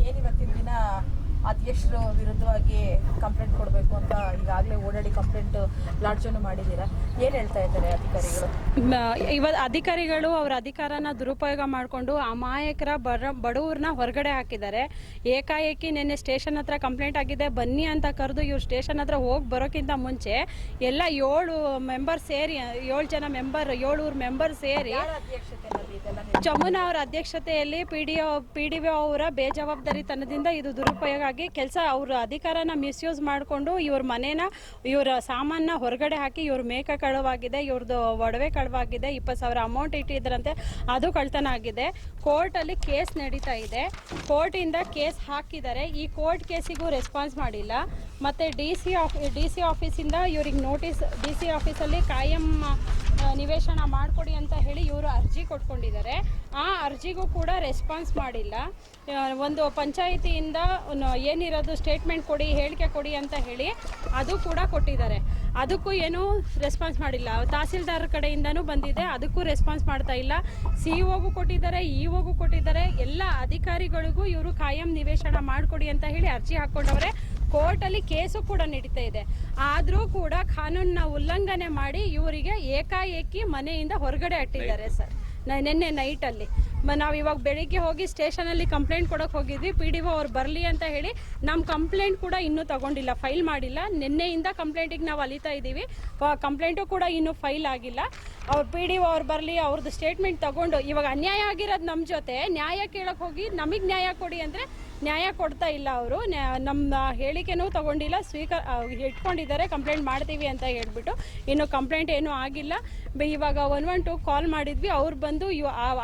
ಏನಿವತ್ತಿನ ದಿನ ಅಧ್ಯಕ್ಷರ ವಿರುದ್ಧವಾಗಿ ಕಂಪ್ಲೇಂಟ್ ಕೊಡಬೇಕು ಅಂತ ಈಗಾಗಲೇ ಓಡಾಡಿ ಕಂಪ್ಲೇಂಟ್ ಲಾಡ್ಜನ್ನು ಮಾಡಿದ್ದೀರಾ, ಏನು ಹೇಳ್ತಾ ಇದ್ದಾರೆ ಅಧಿಕಾರಿಗಳು? ಅಧಿಕಾರಿಗಳು ಅವರ ಅಧಿಕಾರನ ದುರುಪಯೋಗ ಮಾಡಿಕೊಂಡು ಅಮಾಯಕರ ಬಡವ್ರನ್ನ ಹೊರಗಡೆ ಹಾಕಿದ್ದಾರೆ. ಏಕಾಏಕಿ ನಿನ್ನೆ ಸ್ಟೇಷನ್ ಹತ್ರ ಕಂಪ್ಲೇಂಟ್ ಆಗಿದೆ ಬನ್ನಿ ಅಂತ ಕರೆದು ಇವ್ರು ಸ್ಟೇಷನ್ ಹತ್ರ ಹೋಗಿ ಬರೋಕ್ಕಿಂತ ಮುಂಚೆ ಎಲ್ಲ 7 ಮೆಂಬರ್ ಸೇರಿ 7 ಮೆಂಬರ್ ಸೇರಿ ಜಮುನಾ ಅವರ ಅಧ್ಯಕ್ಷತೆಯಲ್ಲಿ PDO ಅವರ ಬೇಜವಾಬ್ದಾರಿತನದಿಂದ ಇದು ದುರುಪಯೋಗ ಆಗಿ ಅವ್ರ ಅಧಿಕಾರನ ಮಿಸ್ಯೂಸ್ ಮಾಡಿಕೊಂಡು ಇವ್ರ ಸಾಮಾನ ಹೊರಗಡೆ ಹಾಕಿ ಇವ್ರ ಮೇಕ ಕಳವಾಗಿದೆ, ಇವ್ರದ್ದು ಒಡವೆ ಕಳವಾಗಿದೆ, 20,000 ಅಮೌಂಟ್ ಇಟ್ಟಿದ್ರಂತೆ, ಅದು ಕಳ್ತನ ಆಗಿದೆ. ಕೋರ್ಟಲ್ಲಿ ಕೇಸ್ ನಡೀತಾ ಇದೆ, ಕೋರ್ಟಿಂದ ಕೇಸ್ ಹಾಕಿದ್ದಾರೆ. ಈ ಕೋರ್ಟ್ ಕೇಸಿಗೂ ರೆಸ್ಪಾನ್ಸ್ ಮಾಡಿಲ್ಲ. ಮತ್ತು ಡಿ ಸಿ ಆಫೀಸಿಂದ ಇವ್ರಿಗೆ ನೋಟಿಸ್, DC ಆಫೀಸಲ್ಲಿ ಕಾಯಂ ನಿವೇಶನ ಮಾಡಿಕೊಡಿ ಅಂತ ಹೇಳಿ ಇವರು ಅರ್ಜಿ ಕೊಟ್ಕೊಂಡಿದ್ದಾರೆ. ಆ ಅರ್ಜಿಗೂ ಕೂಡ ರೆಸ್ಪಾನ್ಸ್ ಮಾಡಿಲ್ಲ. ಒಂದು ಪಂಚಾಯಿತಿಯಿಂದ ಏನಿರೋದು ಸ್ಟೇಟ್ಮೆಂಟ್ ಕೊಡಿ, ಹೇಳಿಕೆ ಕೊಡಿ ಅಂತ ಹೇಳಿ ಅದು ಕೂಡ ಕೊಟ್ಟಿದ್ದಾರೆ. ಅದಕ್ಕೂ ಏನೂ ರೆಸ್ಪಾನ್ಸ್ ಮಾಡಿಲ್ಲ. ತಹಸೀಲ್ದಾರ್ ಕಡೆಯಿಂದನೂ ಬಂದಿದೆ, ಅದಕ್ಕೂ ರೆಸ್ಪಾನ್ಸ್ ಮಾಡ್ತಾ ಇಲ್ಲ. CO ಗೂ ಕೊಟ್ಟಿದ್ದಾರೆ, EOಗೂ ಕೊಟ್ಟಿದ್ದಾರೆ. ಎಲ್ಲ ಅಧಿಕಾರಿಗಳಿಗೂ ಇವರು ಕಾಯಂ ನಿವೇಶನ ಮಾಡಿಕೊಡಿ ಅಂತ ಹೇಳಿ ಅರ್ಜಿ ಹಾಕ್ಕೊಂಡವ್ರೆ. ಕೋರ್ಟಲ್ಲಿ ಕೇಸು ಕೂಡ ನಡೀತಾ ಇದೆ. ಆದರೂ ಕೂಡ ಕಾನೂನನ್ನ ಉಲ್ಲಂಘನೆ ಮಾಡಿ ಇವರಿಗೆ ಏಕಾಏಕಿ ಮನೆಯಿಂದ ಹೊರಗಡೆ ಅಟ್ಟಿದ್ದಾರೆ ಸರ್. ನಿನ್ನೆ ನೈಟಲ್ಲಿ ನಾವು ಇವಾಗ ಬೆಳಿಗ್ಗೆ ಹೋಗಿ ಸ್ಟೇಷನಲ್ಲಿ ಕಂಪ್ಲೇಂಟ್ ಕೊಡೋಕೆ ಹೋಗಿದ್ವಿ. PDO ಅವ್ರು ಬರಲಿ ಅಂತ ಹೇಳಿ ನಮ್ಮ ಕಂಪ್ಲೇಂಟ್ ಕೂಡ ಇನ್ನೂ ತಗೊಂಡಿಲ್ಲ, ಫೈಲ್ ಮಾಡಿಲ್ಲ. ನಿನ್ನೆಯಿಂದ ಕಂಪ್ಲೇಂಟಿಗೆ ನಾವು ಅಲಿತಾ ಇದ್ದೀವಿ. ಕಂಪ್ಲೇಂಟು ಕೂಡ ಇನ್ನೂ ಫೈಲ್ ಆಗಿಲ್ಲ. ಅವ್ರು PDO ಅವ್ರು ಬರಲಿ, ಅವ್ರದ್ದು ಸ್ಟೇಟ್ಮೆಂಟ್ ತಗೊಂಡು ಇವಾಗ ಅನ್ಯಾಯ ಆಗಿರೋದು ನಮ್ಮ ಜೊತೆ ನ್ಯಾಯ ಕೇಳೋಕೆ ಹೋಗಿ ನಮಗೆ ನ್ಯಾಯ ಕೊಡಿ ಅಂದರೆ ನ್ಯಾಯ ಕೊಡ್ತಾ ಇಲ್ಲ. ಅವರು ನಮ್ಮ ಹೇಳಿಕೆನೂ ತಗೊಂಡಿಲ್ಲ, ಇಟ್ಕೊಂಡಿದ್ದಾರೆ ಕಂಪ್ಲೇಂಟ್ ಮಾಡ್ತೀವಿ ಅಂತ ಹೇಳ್ಬಿಟ್ಟು. ಇನ್ನು ಕಂಪ್ಲೇಂಟ್ ಏನೂ ಆಗಿಲ್ಲ. ಇವಾಗ 112 ಕಾಲ್ ಮಾಡಿದ್ವಿ. ಅವ್ರು ಬಂದು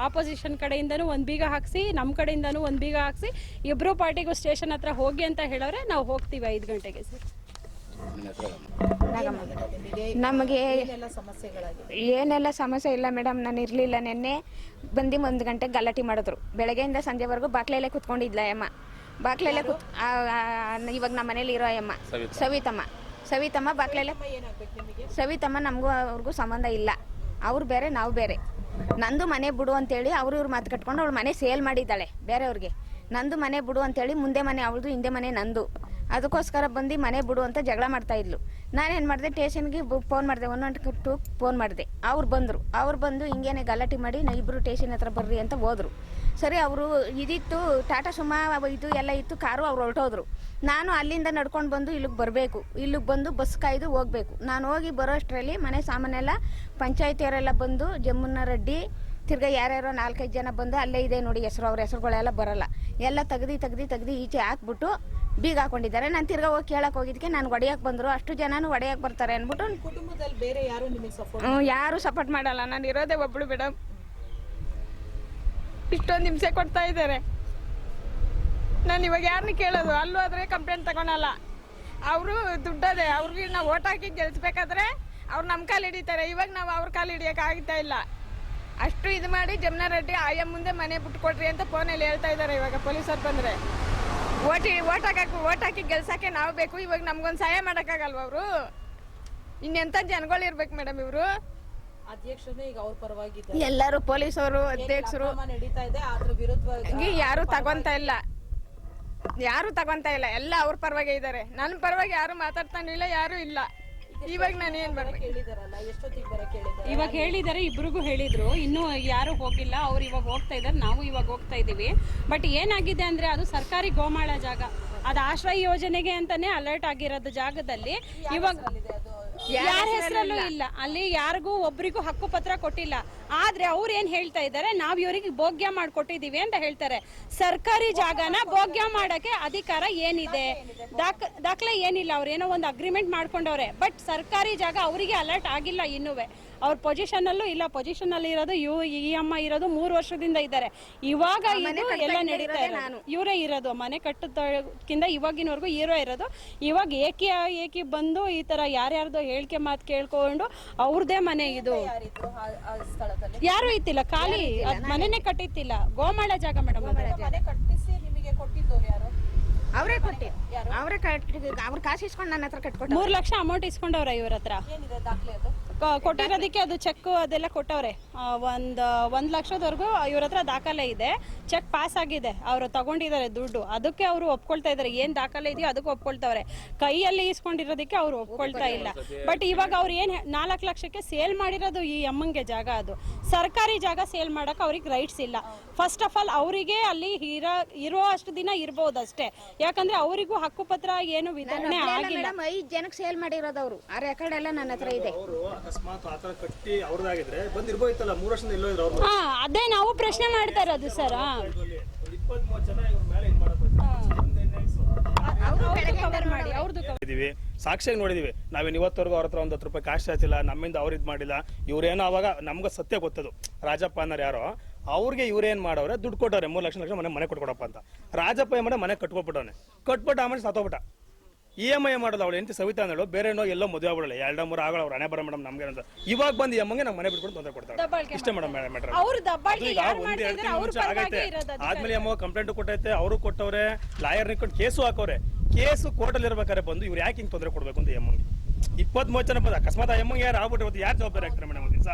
ಆಪೋಸಿಷನ್ ಕಡೆಯಿಂದನೂ ಒಂದು ಬೀಗ ಹಾಕಿಸಿ, ನಮ್ಮ ಕಡೆಯಿಂದನೂ ಒಂದು ಬೀಗ ಹಾಕಿಸಿ, ಇಬ್ಬರು ಪಾರ್ಟಿಗೂ ಸ್ಟೇಷನ್ ಹತ್ರ ಹೋಗಿ ಅಂತ ಹೇಳೋರೆ. ನಾವು ಹೋಗ್ತೀವಿ 5 ಗಂಟೆಗೆ ಸರ್. ನಮಗೆ ಏನೆಲ್ಲ ಸಮಸ್ಯೆ ಇಲ್ಲ ಮೇಡಮ್. ನಾನು ಇರಲಿಲ್ಲ, ನಿನ್ನೆ ಬಂದು 1 ಗಂಟೆಗೆ ಗಲಾಟೆ ಮಾಡಿದ್ರು. ಬೆಳಗ್ಗೆಯಿಂದ ಸಂಜೆವರೆಗೂ ಬಾಕ್ಲಲ್ಲೇ ಕುತ್ಕೊಂಡಿದ್ಲ ಅಮ್ಮ. ಬಾಕ್ಲಲ್ಲೇ ಇವಾಗ ನಮ್ಮ ಮನೇಲಿ ಇರೋ ಅಮ್ಮ ಸವಿತಮ್ಮ ಬಾಕ್ಲಲ್ಲೇ. ಸವಿತಮ್ಮ ನಮಗೂ ಅವ್ರಿಗೂ ಸಂಬಂಧ ಇಲ್ಲ. ಅವ್ರು ಬೇರೆ, ನಾವು ಬೇರೆ. ನಂದು ಮನೆ ಬಿಡು ಅಂತೇಳಿ ಇವ್ರು ಮಾತು ಕಟ್ಕೊಂಡು ಅವಳು ಮನೆ ಸೇಲ್ ಮಾಡಿದ್ದಾಳೆ ಬೇರೆಯವ್ರಿಗೆ. ನಂದು ಮನೆ ಬಿಡು ಅಂತೇಳಿ ಮುಂದೆ ಮನೆ ಅವಳದು, ಹಿಂದೆ ಮನೆ ನಂದು. ಅದಕ್ಕೋಸ್ಕರ ಬಂದು ಮನೆ ಬಿಡು ಅಂತ ಜಗಳ ಮಾಡ್ತಾ ಇದ್ಲು. ನಾನೇನು ಮಾಡಿದೆ, ಸ್ಟೇಷನ್ಗೆ ಫೋನ್ ಮಾಡಿದೆ, 112 ಫೋನ್ ಮಾಡಿದೆ. ಅವ್ರು ಬಂದು ಹಿಂಗೇನೆ ಗಲಾಟೆ ಮಾಡಿ ಇಬ್ಬರು ಸ್ಟೇಷನ್ ಹತ್ರ ಬರ್ರಿ ಅಂತ ಹೋದ್ರು. ಸರಿ, ಅವರು ಇದಿತ್ತು, ಟಾಟಾ ಸುಮಾ ಇದು ಎಲ್ಲ ಇತ್ತು, ಕಾರು ಅವ್ರು ಹೊರಟೋದ್ರು. ನಾನು ಅಲ್ಲಿಂದ ನಡ್ಕೊಂಡು ಬಂದು ಇಲ್ಲಿಗೆ ಬರಬೇಕು. ಇಲ್ಲಿಗೆ ಬಂದು ಬಸ್ ಕಾಯ್ದು ಹೋಗ್ಬೇಕು. ನಾನು ಹೋಗಿ ಬರೋ ಅಷ್ಟರಲ್ಲಿ ಮನೆ ಸಾಮಾನೆಲ್ಲ ಪಂಚಾಯತಿಯವರೆಲ್ಲ ಬಂದು, ಜಮುನಾ ರೆಡ್ಡಿ ತಿರ್ಗಾ ಯಾರ್ಯಾರೋ 4-5 ಜನ ಬಂದು ಅಲ್ಲೇ ಇದೆ ನೋಡಿ ಹೆಸರು, ಅವ್ರ ಹೆಸರುಗಳೆಲ್ಲ ಬರಲ್ಲ, ಎಲ್ಲ ತೆಗ್ದು ಈಚೆ ಹಾಕ್ಬಿಟ್ಟು ಬೀಗ ಹಾಕೊಂಡಿದ್ದಾರೆ. ನಾನು ತಿರ್ಗಾ ಹೋಗಿ ಕೇಳಕ್ಕೆ ಹೋಗಿದ್ದಕ್ಕೆ ನಾನು ಒಡೆಯಕ್ಕೆ ಬಂದರು. ಅಷ್ಟು ಜನನು ಒಡೆಯಕ್ಕೆ ಬರ್ತಾರೆ ಅಂದ್ಬಿಟ್ಟು ಕುಟುಂಬದಲ್ಲಿ ಬೇರೆ ಯಾರು ನಿಮಗೆ ಯಾರು ಸಪೋರ್ಟ್ ಮಾಡಲ್ಲ. ನಾನು ಇರೋದೇ ಒಬ್ಬಳು ಮೇಡಮ್. ಇಷ್ಟೊಂದು ಹಿಂಸೆ ಕೊಡ್ತಾ ಇದ್ದಾರೆ. ನಾನು ಇವಾಗ ಯಾರನ್ನ ಕೇಳೋದು? ಅಲ್ಲೂ ಆದರೆ ಕಂಪ್ಲೇಂಟ್ ತಗೊಳಲ್ಲ. ಅವರು ದುಡ್ಡದೆ, ಅವ್ರಿಗೆ ನಾವು ಓಟ್ ಹಾಕಿ ಗೆಲ್ಸ್ಬೇಕಾದ್ರೆ ಅವ್ರು ನಮ್ಮ ಕಾಲು ಹಿಡಿತಾರೆ. ಇವಾಗ ನಾವು ಅವ್ರ ಕಾಲು ಹಿಡಿಯೋಕೆ ಆಗ್ತಾ ಇಲ್ಲ. ಅಷ್ಟು ಇದು ಮಾಡಿ ಜಮುನಾ ರೆಡ್ಡಿ ಆಯಾ ಮುಂದೆ ಮನೆ ಬಿಟ್ಟು ಕೊಡ್ರಿ ಅಂತ ಫೋನಲ್ಲಿ ಹೇಳ್ತಾ ಇದ್ದಾರೆ. ಇವಾಗ ಪೊಲೀಸರು ಬಂದರೆ ಓಟ್ ಹಾಕಿ ಗೆಲ್ಸಕ್ಕೆ ನಾವು ಬೇಕು. ಇವಾಗ ನಮ್ಗೊಂದು ಸಹಾಯ ಮಾಡೋಕ್ಕಾಗಲ್ವ ಅವರು? ಇನ್ನೆಂಥ ಜನಗಳು ಇರ್ಬೇಕು ಮೇಡಮ್ ಇವರು? ಅಧ್ಯಕ್ಷರೇ ಈಗ ಅವ್ರ ಪರವಾಗಿ ಎಲ್ಲರೂ ಪೊಲೀಸರು, ಅಧ್ಯಕ್ಷರು ನಡೀತಾ ಇದೆ, ಅದ್ರ ವಿರುದ್ಧವಾಗಿ ಯಾರು ತಗೊಂತ ಇಲ್ಲ. ಎಲ್ಲ ಅವ್ರ ಪರವಾಗಿ ಇದ್ದಾರೆ. ನನ್ನ ಪರವಾಗಿ ಯಾರು ಮಾತಾಡ್ತಾನಿಲ್ಲ, ಯಾರು ಇಲ್ಲ. ಇವಾಗ ನಾನು ಏನ್ ಇವಾಗ ಹೇಳಿದ್ದಾರೆ, ಇಬ್ರಿಗೂ ಹೇಳಿದ್ರು. ಇನ್ನೂ ಯಾರು ಹೋಗಿಲ್ಲ, ಅವ್ರು ಇವಾಗ ಹೋಗ್ತಾ ಇದ್ದಾರೆ, ನಾವು ಇವಾಗ ಹೋಗ್ತಾ ಇದ್ದೀವಿ. ಬಟ್ ಏನಾಗಿದೆ ಅಂದ್ರೆ ಅದು ಸರ್ಕಾರಿ ಗೋಮಾಳ ಜಾಗ, ಅದು ಆಶ್ರಯ ಯೋಜನೆಗೆ ಅಂತಾನೆ ಅಲರ್ಟ್ ಆಗಿರೋದು ಜಾಗದಲ್ಲಿ ಇವಾಗ ಯಾರ ಹೆಸರಲ್ಲೂ ಇಲ್ಲ. ಅಲ್ಲಿ ಯಾರಿಗೂ ಒಬ್ರಿಗೂ ಹಕ್ಕು ಪತ್ರ ಕೊಟ್ಟಿಲ್ಲ. ಆದ್ರೆ ಅವ್ರು ಏನ್ ಹೇಳ್ತಾ ಇದ್ದಾರೆ, ನಾವ್ ಇವರಿಗೆ ಭೋಗ್ಯ ಮಾಡ್ಕೊಟ್ಟಿದೀವಿ ಅಂತ ಹೇಳ್ತಾರೆ. ಸರ್ಕಾರಿ ಜಾಗನ ಭೋಗ್ಯ ಮಾಡಕ್ಕೆ ಅಧಿಕಾರ ಏನಿದೆ? ದಾಖಲೆ ಏನಿಲ್ಲ. ಅವ್ರೇನೋ ಒಂದು ಅಗ್ರಿಮೆಂಟ್ ಮಾಡ್ಕೊಂಡವ್ರೆ. ಬಟ್ ಸರ್ಕಾರಿ ಜಾಗ ಅವರಿಗೆ ಅಲರ್ಟ್ ಆಗಿಲ್ಲ ಇನ್ನೂವೆ. ಅವ್ರ ಪೊಸಿಷನ್ ಅಲ್ಲೂ ಇಲ್ಲ. ಪೊಸಿಷನ್ ಅಲ್ಲಿ ಇರೋದು ಈ ಅಮ್ಮ ಇರೋದು 3 ವರ್ಷದಿಂದ ಇದ್ದಾರೆ. ಇವಾಗ ಎಲ್ಲ ನಡೀತಾ ಇರೋದು ಇವರೇ ಇರೋದು. ಮನೆ ಕಟ್ಟೋದಕ್ಕಿಂತ ಇವಾಗಿನವರೆಗೂ ಇವರೇ ಇರೋದು. ಇವಾಗ ಏಕಿ ಬಂದು ಈ ತರ ಯಾರ್ಯಾರ್ದು ಹೇಳಿಕೆ ಮಾತು ಕೇಳ್ಕೊಂಡು ಅವ್ರದೇ ಮನೆ ಇದು. ಯಾರು ಇತ್ತಿಲ್ಲ, ಖಾಲಿ ಮನೆನೇ ಕಟ್ಟಿತ್ತಿಲ್ಲ. ಗೋಮಾಳ ಜಾಗ ಮೇಡಮ್. ಅವರೇ ಕೊಟ್ಟು ಅವರೇ ಅವ್ರ ಕಾಸು ಇಸ್ಕೊಂಡು ನನ್ನ ಹತ್ರ ಕಟ್ಕೊಟ್ಟು 3 ಲಕ್ಷ ಅಮೌಂಟ್ ಇಸ್ಕೊಂಡವ್ರೆ ಇವ್ರ ಹತ್ರ. ಏನಿದೆ ದಾಖಲೆ ಅದು? ಕೊಟ್ಟಿರೋದಕ್ಕೆ ಅದು ಚೆಕ್ ಅದೆಲ್ಲ ಕೊಟ್ಟವ್ರೆ. ಒಂದು ಲಕ್ಷದವರೆಗೂ ಇವ್ರ ಹತ್ರ ದಾಖಲೆ ಇದೆ, ಚೆಕ್ ಪಾಸ್ ಆಗಿದೆ, ಅವರು ತಗೊಂಡಿದ್ದಾರೆ ದುಡ್ಡು, ಅದಕ್ಕೆ ಅವರು ಒಪ್ಕೊಳ್ತಾ ಇದ್ದಾರೆ. ಏನು ದಾಖಲೆ ಇದೆಯೋ ಅದಕ್ಕೆ ಒಪ್ಕೊಳ್ತಾವ್ರೆ. ಕೈಯಲ್ಲಿ ಇಸ್ಕೊಂಡಿರೋದಕ್ಕೆ ಅವ್ರು ಒಪ್ಕೊಳ್ತಾ ಇಲ್ಲ. ಬಟ್ ಇವಾಗ ಅವ್ರು ಏನು 4 ಲಕ್ಷಕ್ಕೆ ಸೇಲ್ ಮಾಡಿರೋದು ಈ ಅಮ್ಮಂಗೆ ಜಾಗ, ಅದು ಸರ್ಕಾರಿ ಜಾಗ. ಸೇಲ್ ಮಾಡಕ್ಕೆ ಅವ್ರಿಗೆ ರೈಟ್ಸ್ ಇಲ್ಲ. ಫಸ್ಟ್ ಆಫ್ ಆಲ್ ಅವರಿಗೆ ಅಲ್ಲಿ ಇರೋ ಅಷ್ಟು ದಿನ ಇರ್ಬೋದು ಅಷ್ಟೇ, ಯಾಕಂದ್ರೆ ಅವರಿಗೂ ಹಕ್ಕುಪತ್ರ ಏನು ವಿತರಣೆ ಆಗಿಲ್ಲ. 5 ಜನಕ್ಕೆ ಸೇಲ್ ಮಾಡಿರೋದವ್ರು. ಆ ರೆಕಾರ್ಡ್ ಎಲ್ಲ ನನ್ನ ಹತ್ರ ಇದೆ. ಅಕಸ್ಮಾತ್ ಆತರ ಕಟ್ಟಿ ಅವ್ರದಾಗಿದ್ರೆ ಬಂದಿರ್ಬೋಯ್ತಲ್ಲ, 3 ವರ್ಷದಿಂದ ಎಲ್ಲೋ ಇದ್ರು ಅವ್ರು. ಅದೇ ನಾವು ಪ್ರಶ್ನೆ ಮಾಡ್ತಾ ಇರೋದು ಸರ್. 23 ಜನ ಇವ್ರ ಮೇಲೆ ಇದು ಮಾಡಬೇಕು. ಇದೀವಿ, ಸಾಕ್ಷಿಯಾಗಿ ನೋಡಿದೀವಿ. ನಾವೇನು ಇವತ್ತವರೆಗೂ ಅವ್ರ ಹತ್ರ 10 ರೂಪಾಯಿ ಕಾಸ್ಟ್ ಹಾಚಿಲ್ಲ, ನಮ್ಮಿಂದ ಅವ್ರು ಇದು ಮಾಡಿಲ್ಲ. ಇವ್ರೇನೋ ಅವಾಗ ನಮ್ಗೆ ಸತ್ಯ ಗೊತ್ತದು, ರಾಜಪ್ಪ ಅನ್ನೋರು ಯಾರೋ, ಅವ್ರಿಗೆ ಇವ್ರೇನ್ ಮಾಡವ್ರೆ, ದುಡ್ಡು ಕೊಟ್ಟವ್ರೆ 3 ಲಕ್ಷ ಮನೆ ಕೊಟ್ಕೊಡಪ್ಪ ಅಂತ. ರಾಜಪ್ಪ ಏನ್ ಮಾಡ ಮನೆ ಕಟ್ಕೊಬಿಟ್ಟವನೆ, ಕಟ್ಬಿಟ್ಟು ಆಮೇಲೆ ಸತ್ತೋಗ್ಬಿಟ್ಟ. EMI ಮಾಡೋದು ಅವಳು ಎಂತ ಸವಿತಾ ಅಂದಳು, ಬೇರೆ ಎಲ್ಲೋ ಮದುವೆ ಆಗ್ಬಿಡಲ್ಲ, 2-3 ಆಗಲ್ಲ, ಅವ್ರು ಹಣೆ ಬರ ಮೇಡಮ್ ನಮ್ಗೆ ಅಂತ. ಇವಾಗ ಬಂದು ಎಮ್ಮಂಗೆ ನಮ್ಮ ಮನೆ ಬಿಟ್ಕೊಂಡು ತೊಂದರೆ ಕೊಡ್ತಾರೆ. ಇಷ್ಟೇ ಮೇಡಮ್ ಮ್ಯಾಟ್ರ್. ಈಗ 1-2 ತಿಂಗಳ ಮುಂಚೆ ಆಗೈತೆ, ಆದ್ಮೇಲೆ ಅಮ್ಮ ಕಂಪ್ಲೇಂಟ್ ಕೊಟ್ಟೈತೆ, ಅವರು ಕೊಟ್ಟವ್ರೆ, ಲಾಯರ್ ನಿಂತ್ಕೊಂಡು ಕೇಸು ಹಾಕವ್ರೆ. ಕೇಸು ಕೋರ್ಟಲ್ಲಿ ಇರ್ಬೇಕಾದ್ರೆ ಬಂದು ಇವ್ರು ಯಾಕೆ ಹಿಂಗೆ ತೊಂದರೆ ಕೊಡ್ಬೇಕು ಅಂತ ಎಮ್ಮಂಗೆ 23 ಜನ ಬಂದು ಅಕಸ್ಮಾತ್ ಆ ಎಮ್ಮಂಗೆ ಯಾರು ಆಗ್ಬಿಟ್ರೆ ಯಾರು ಜವಾಬ್ದಾರಿ ಆಗ್ತಾರೆ ಮೇಡಮ್? ಒಂದು ದಿವಸ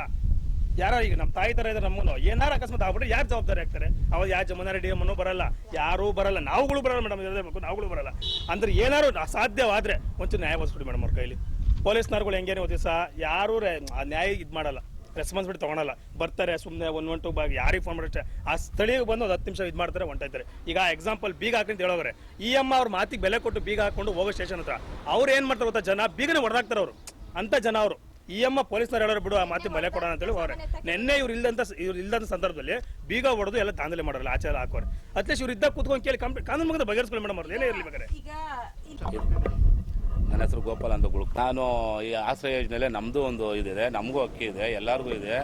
ಯಾರೋ ಈಗ ನಮ್ಮ ತಾಯಿ ತರ ಇದ್ರೆ ನಮ್ಮನ್ನು ಏನಾರು ಅಕಸ್ಮಾತ್ ಆಗ್ಬಿಟ್ರೆ ಯಾರು ಜವಾಬ್ದಾರಿ ಆಗ್ತಾರೆ? ಅವಾಗ ಯಾವ ಜಮುನಾ ರೆಡ್ಡಿ ಅಮ್ಮನೂ ಬರಲ್ಲ, ಯಾರೂ ಬರಲ್ಲ, ನಾವುಗಳು ಬರಲ್ಲ ಮೇಡಮ್, ಇರಬೇಕು, ನಾವುಗಳು ಬರಲ್ಲ. ಅಂದ್ರೆ ಏನಾರು ಅಸಾಧ್ಯವಾದ್ರೆ ಒಂಚೂರು ನ್ಯಾಯ ಒದಿಸ್ಬಿಡಿ ಮೇಡಮ್ ಅವ್ರ ಕೈಲಿ. ಪೊಲೀಸ್ನವ್ರುಗಳು ಹೆಂಗೇನೆ ಒಂದು ದಿವಸ ಯಾರು ಆ ನ್ಯಾಯ ಇದು ಮಾಡಲ್ಲ, ರೆಸ್ಪಾನ್ಸಿಬಿಲಿಟಿ ತೊಗೊಳಲ್ಲ, ಬರ್ತಾರೆ ಸುಮ್ಮನೆ 112 ಬಾಗಿ ಯಾರಿಗೆ ಫೋನ್ ಮಾಡಿದ್ರೆ ಆ ಸ್ಥಳೀಯಕ್ಕೆ ಬಂದು 10 ನಿಮಿಷ ಇದು ಮಾಡ್ತಾರೆ, ಹೊಂಟಾಯ್ತಾರೆ. ಈಗ ಎಕ್ಸಾಂಪಲ್ ಬೀಗ ಹಾಕಂತ ಹೇಳೋಗ್ರೆ, ಈ ಅಮ್ಮ ಅವ್ರ ಮಾತಿಗೆ ಬೆಲೆ ಕೊಟ್ಟು ಬೀಗ ಹಾಕೊಂಡು ಹೋಗೋ ಸ್ಟೇಷನ್ ಹತ್ರ ಅವ್ರು ಏನು ಮಾಡ್ತಾರೆ ಗೊತ್ತಾ, ಜನ ಬೀಗನೇ ಹೊಡೆದಾಕ್ತಾರೆ ಅವರು ಅಂತ ಜನ ಅವರು. ಈ ಅಮ್ಮ ಪೊಲೀಸ್ನವ್ರು ಹೇಳೋರು ಬಿಡು, ಆ ಮಾತಿಗೆ ಬೆಲೆ ಕೊಡೋಣ ಅಂತೇಳಿ ಹೋಗ್ರೆ. ನಿನ್ನೆ ಇವ್ರು ಇಲ್ಲದಂತ ಸಂದರ್ಭದಲ್ಲಿ ಬೀಗ ಹೊಡೆದು ಎಲ್ಲ ದಾಂಧಲೆ ಮಾಡೋಲ್ಲ, ಆಚಾರ ಹಾಕೋರೆ. ಅಟ್ಲೀಸ್ಟ್ ಇವ್ರು ಇದ್ದಾಗ ಕೂತ್ಕೊಂಡು ಕೇಳಿ ಕಾನೂನು ಮುಗಿದ ಬಗೆಹರಿಸ್ಕೊಳ್ಳಿ ಮೇಡಮ್, ಅವ್ರು ಏನೇ ಇರಲಿ ಬೇಕಾದ್ರೆ. ನನ್ನ ಹೆಸರು ಗೋಪಾಲ್ ಅಂತ ಗುಳುಕ್. ನಾನು ಈ ಆಶ್ರಯ ಯೋಜನೆಯಲ್ಲೇ ನಮ್ಮದು ಒಂದು ಇದಿದೆ, ನಮಗೂ ಅಕ್ಕಿ ಇದೆ, ಎಲ್ಲರಿಗೂ ಇದೆ.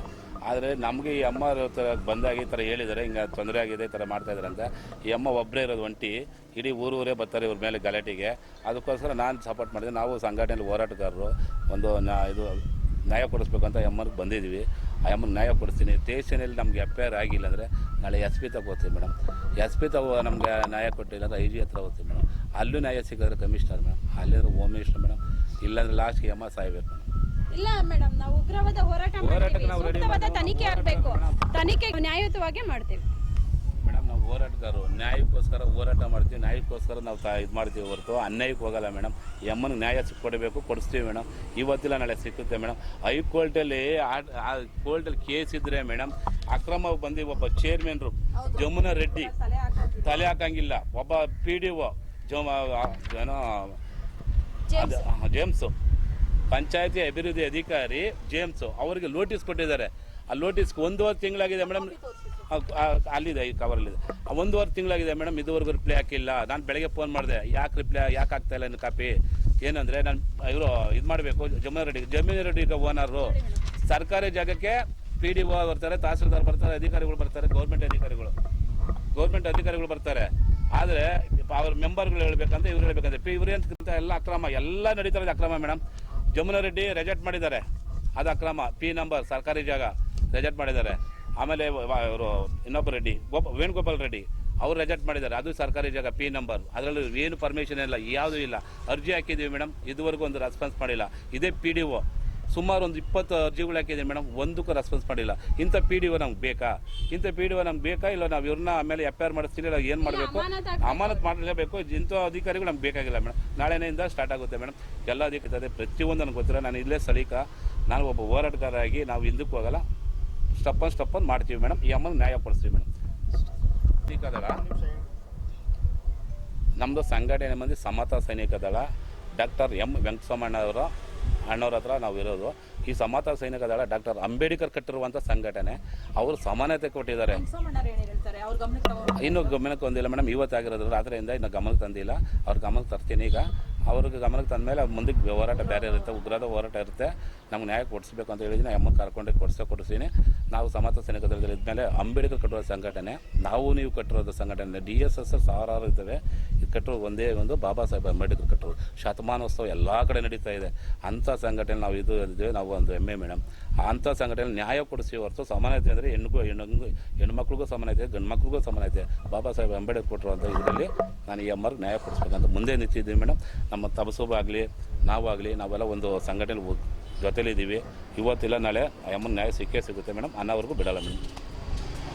ಆದರೆ ನಮಗೆ ಈ ಅಮ್ಮ ಬಂದಾಗಿ ಈ ಥರ ಹೇಳಿದ್ದಾರೆ, ಹಿಂಗೆ ತೊಂದರೆ ಆಗಿದೆ, ಈ ಥರ ಮಾಡ್ತಾಯಿದ್ದಾರೆ ಅಂತ. ಈ ಅಮ್ಮ ಒಬ್ಬರೇ ಇರೋದು ಒಂಟಿ, ಇಡೀ ಊರೂರೇ ಬರ್ತಾರೆ ಇವ್ರ ಮೇಲೆ ಗಲಾಟೆಗೆ. ಅದಕ್ಕೋಸ್ಕರ ನಾನು ಸಪೋರ್ಟ್ ಮಾಡಿದೆ. ನಾವು ಸಂಘಟನೆಯಲ್ಲಿ ಹೋರಾಟಗಾರರು ಒಂದು ಇದು ನ್ಯಾಯ ಕೊಡಿಸ್ಬೇಕಂತ ಅಮ್ಮನಿಗೆ ಬಂದಿದ್ದೀವಿ. ಆ ಅಮ್ಮನಿಗೆ ನ್ಯಾಯ ಕೊಡಿಸ್ತೀನಿ. ಸ್ಟೇಷನಲ್ಲಿ ನಮಗೆ FIR ಆಗಿಲ್ಲ ಅಂದರೆ ನಾಳೆ SP ತಗೋ ಹೋಗ್ತೀವಿ ಮೇಡಮ್. SP ತಗೋ ನಮಗೆ ನ್ಯಾಯ ಕೊಟ್ಟಿಲ್ಲ ಅಂದರೆ IG ಹತ್ರ ಹೋಗ್ತೀವಿ ಮೇಡಮ್. ಅಲ್ಲೂ ನ್ಯಾಯ ಸಿಕ್ಕಿದ್ರೆ ಕಮಿಷನರ್ ಮೇಡಮ್, ಅಲ್ಲಿರೋ ಹೋಮ್ ಮಿನಿಸ್ಟರ್ ಮೇಡಮ್, ಇಲ್ಲಾಂದ್ರೆ ಲಾಸ್ಟ್ಗೆ ಅಮ್ಮ ಸಾಯ್ಬೇಕು ಮೇಡಮ್. ಇಲ್ಲ ಮೇಡಮ್, ನಾವು ಉಗ್ರವಾದ ಹೋರಾಟವಾದ ತನಿಖೆ ಆಗಬೇಕು, ತನಿಖೆ ನ್ಯಾಯಯುತವಾಗಿ ಮಾಡ್ತೀವಿ ಮೇಡಮ್. ನಾವು ಹೋರಾಟಗಾರರು, ನ್ಯಾಯಕ್ಕೋಸ್ಕರ ಹೋರಾಟ ಮಾಡ್ತೀವಿ, ನ್ಯಾಯಕ್ಕೋಸ್ಕರ ನಾವು ಇದು ಮಾಡ್ತೀವಿ ಹೊರತು ಅನ್ಯಾಯಕ್ಕೆ ಹೋಗಲ್ಲ ಮೇಡಮ್. ಈ ಅಮ್ಮನಿಗೆ ನ್ಯಾಯ ಕೊಡಬೇಕು, ಕೊಡಿಸ್ತೀವಿ ಮೇಡಮ್. ಇವತ್ತಿಲ್ಲ ನಾಳೆ ಸಿಕ್ಕುತ್ತೆ ಮೇಡಮ್. ಹೈಕೋರ್ಟಲ್ಲಿ ಕೋರ್ಟಲ್ಲಿ ಕೇಸ್ ಇದ್ದರೆ ಮೇಡಮ್, ಅಕ್ರಮ ಬಂದು ಒಬ್ಬ ಚೇರ್ಮನ್ರು ಜಮುನಾ ರೆಡ್ಡಿ ತಲೆ ಹಾಕಂಗಿಲ್ಲ, ಒಬ್ಬ PDO ಏನೋ ಜೇಮ್ಸು ಪಂಚಾಯತಿ ಅಭಿವೃದ್ಧಿ ಅಧಿಕಾರಿ ಜೇಮ್ಸು ಅವ್ರಿಗೆ ನೋಟಿಸ್ ಕೊಟ್ಟಿದ್ದಾರೆ. ಆ ನೋಟಿಸ್ಗೆ 1.5 ತಿಂಗಳಾಗಿದೆ ಮೇಡಮ್. ಅಲ್ಲಿದೆ, ಈ ಕವರಲ್ಲಿದೆ. 1.5 ತಿಂಗಳಾಗಿದೆ ಮೇಡಮ್, ಇದುವರೆಗೂ ರಿಪ್ಲೈ ಹಾಕಿಲ್ಲ. ನಾನು ಬೆಳಗ್ಗೆ ಫೋನ್ ಮಾಡಿದೆ, ಯಾಕೆ ಆಗ್ತಾಯಿಲ್ಲ ಇನ್ನು ಕಾಪಿ ಏನಂದರೆ, ನಾನು ಇವರು ಇದು ಮಾಡಬೇಕು, ಜಮೀನು ರೆಡ್ಡಿ ಈಗ ಓನರು. ಸರ್ಕಾರಿ ಜಾಗಕ್ಕೆ PDO ಬರ್ತಾರೆ, ತಹಸೀಲ್ದಾರ್ ಬರ್ತಾರೆ, ಅಧಿಕಾರಿಗಳು ಬರ್ತಾರೆ, ಗೌರ್ಮೆಂಟ್ ಅಧಿಕಾರಿಗಳು ಬರ್ತಾರೆ. ಆದರೆ ಅವ್ರ ಮೆಂಬರ್ಗಳು ಹೇಳ್ಬೇಕಂತ ಇವ್ರು ಹೇಳ್ಬೇಕಂದ್ರೆ ಇವ್ರೇಂತ ಎಲ್ಲ ಅಕ್ರಮ, ಎಲ್ಲ ನಡೀತಾ ಇದೆ ಅಕ್ರಮ ಮೇಡಮ್. ಜಮುನಾ ರೆಡ್ಡಿ ರೆಜೆಕ್ಟ್ ಮಾಡಿದ್ದಾರೆ, ಅದು ಅಕ್ರಮ. P ನಂಬರ್ ಸರ್ಕಾರಿ ಜಾಗ ರೆಜೆಕ್ಟ್ ಮಾಡಿದ್ದಾರೆ. ಆಮೇಲೆ ಇವರು ಇನ್ನೊಬ್ಬ ರೆಡ್ಡಿ ವೇಣುಗೋಪಾಲ್ ರೆಡ್ಡಿ ಅವ್ರು ರೆಜೆಕ್ಟ್ ಮಾಡಿದ್ದಾರೆ, ಅದು ಸರ್ಕಾರಿ ಜಾಗ P ನಂಬರ್. ಅದರಲ್ಲಿ ಏನು ಪರ್ಮಿಷನ್ ಇಲ್ಲ, ಯಾವುದೂ ಇಲ್ಲ. ಅರ್ಜಿ ಹಾಕಿದ್ದೀವಿ ಮೇಡಮ್, ಇದುವರೆಗೂ ಒಂದು ರೆಸ್ಪಾನ್ಸ್ ಮಾಡಿಲ್ಲ. ಇದೇ PDO ಸುಮಾರು ಒಂದು 20 ಅರ್ಜಿಗಳು ಹಾಕಿದ್ದೀವಿ ಮೇಡಮ್, ಒಂದಕ್ಕೂ ರೆಸ್ಪಾನ್ಸ್ ಮಾಡಿಲ್ಲ. ಇಂಥ PDO ನಮ್ಗೆ ಬೇಕಾ? ಇಲ್ಲ ನಾವು ಇವ್ರನ್ನ ಆಮೇಲೆ FIR ಮಾಡಿಸ್ತೀನಿ, ಇಲ್ಲ ಏನು ಮಾಡಬೇಕು, ಅಮಾನತ್ ಮಾಡಲೇಬೇಕು. ಇಂಥ ಅಧಿಕಾರಿಗಳು ನಮ್ಗೆ ಬೇಕಾಗಿಲ್ಲ ಮೇಡಮ್. ನಾಳೆಯಿಂದ ಸ್ಟಾರ್ಟ್ ಆಗುತ್ತೆ ಮೇಡಮ್. ಎಲ್ಲ ಅಧಿಕಾರಿ ಪ್ರತಿಯೊಂದು ನನಗೆ ಗೊತ್ತಿಲ್ಲ. ನಾನು ಇಲ್ಲೇ ಸ್ಥಳೀಕ, ನಾನು ಒಬ್ಬ ಹೋರಾಟಗಾರರಾಗಿ ನಾವು ಹಿಂದಕ್ಕೂ ಹೋಗಲ್ಲ, ಸ್ಟೆಪ್ ಮಾಡ್ತೀವಿ ಮೇಡಮ್. ಈ ಅಮ್ಮನ ನ್ಯಾಯ ಕೊಡಿಸ್ತೀವಿ ಮೇಡಮ್. ಸೈನಿಕ ದಳ ನಮ್ಮದು ಸಂಘಟನೆ ಮಂದಿ ಸಮತಾ ಸೈನಿಕ ದಳ ಡಾಕ್ಟರ್ M ವೆಂಕಟಸ್ವಾಮಣ್ಣ ಅಣ್ಣವ್ರ ಹತ್ರ ನಾವು ಇರೋದು. ಈ ಸಮತಾ ಸೈನಿಕ ದಳ ಡಾಕ್ಟರ್ ಅಂಬೇಡ್ಕರ್ ಕಟ್ಟಿರುವಂಥ ಸಂಘಟನೆ. ಅವರು ಸಮಾನತೆ ಕೊಟ್ಟಿದ್ದಾರೆ. ಇನ್ನೂ ಗಮನಕ್ಕೆ ಬಂದಿಲ್ಲ ಮೇಡಮ್, ಇವತ್ತಾಗಿರೋದ್ರ ರಾತ್ರಿಯಿಂದ ಇನ್ನು ಗಮನಕ್ಕೆ ತಂದಿಲ್ಲ. ಅವ್ರ ಗಮನಕ್ಕೆ ತರ್ತೀನಿ. ಈಗ ಅವ್ರಿಗೆ ಗಮನಕ್ಕೆ ತಂದಮೇಲೆ ಮುಂದಕ್ಕೆ ಹೋರಾಟ ಬೇರೆ ಇರುತ್ತೆ, ಉಗ್ರದ ಹೋರಾಟ ಇರುತ್ತೆ. ನಮ್ಗೆ ನ್ಯಾಯ ಕೊಡಿಸ್ಬೇಕು ಅಂತ ಹೇಳಿದ್ದೀನಿ. ಅಮ್ಮ ಕರ್ಕೊಂಡು ಕೊಡಿಸ್ತೀನಿ. ನಾವು ಸಮತಾ ಸೈನಿಕ ದಳದಲ್ಲಿ ಇದ್ಮೇಲೆ ಅಂಬೇಡ್ಕರ್ ಕಟ್ಟಿರೋ ಸಂಘಟನೆ, ನೀವು ಕಟ್ಟಿರೋದು ಸಂಘಟನೆ. DSS ಸಾವಿರಾರು ಇದ್ದಾವೆ. ಇದು ಕಟ್ಟಿರೋ ಒಂದೇ ಒಂದು ಬಾಬಾ ಸಾಹೇಬ್ ಅಂಬೇಡ್ಕರ್ ಕಟ್ಟಿರೋ ಶತಮಾನೋತ್ಸವ ಎಲ್ಲ ಕಡೆ ನಡೀತಾ ಇದೆ. ಅಂಥ ಸಂಘಟನೆ ನಾವು ಇದ್ದೀವಿ. ನಾವು ಒಂದು ಹೆಮ್ಮೆ ಮೇಡಮ್. ಅಂಥ ಸಂಘಟನೆ ನ್ಯಾಯ ಕೊಡಿಸಿ ಹೊರತು ಸಮಾನತೆ ಅಂದರೆ ಹೆಣ್ಮಕ್ಳಿಗೂ ಸಮಾನತೆ ಗಂಡು ಮಕ್ಳಿಗೂ ಸಮಾನತೆ ಬಾಬಾ ಸಾಹೇಬ್ ಅಂಬೇಡ್ಕರ್ ಕೊಟ್ಟರು ಅಂತ ಇದರಲ್ಲಿ ನಾನು ಈ ಅಮ್ಮರಿಗೆ ನ್ಯಾಯ ಕೊಡಿಸ್ಬೇಕಂತ ಮುಂದೆ ನಿಂತಿದ್ದೀವಿ ಮೇಡಮ್. ನಮ್ಮ ತಬಸೂಬ್ ಆಗಲಿ ನಾವೆಲ್ಲ ಒಂದು ಸಂಘಟನೆ ಜೊತೆಲಿದ್ದೀವಿ. ಇವತ್ತಿಲ್ಲ ನಾಳೆ ಆ ಅಮ್ಮನ ನ್ಯಾಯ ಸಿಕ್ಕೇ ಸಿಗುತ್ತೆ ಮೇಡಮ್, ಅನ್ನೋವರೆಗೂ ಬಿಡಲ್ಲ ಮೇಡಮ್.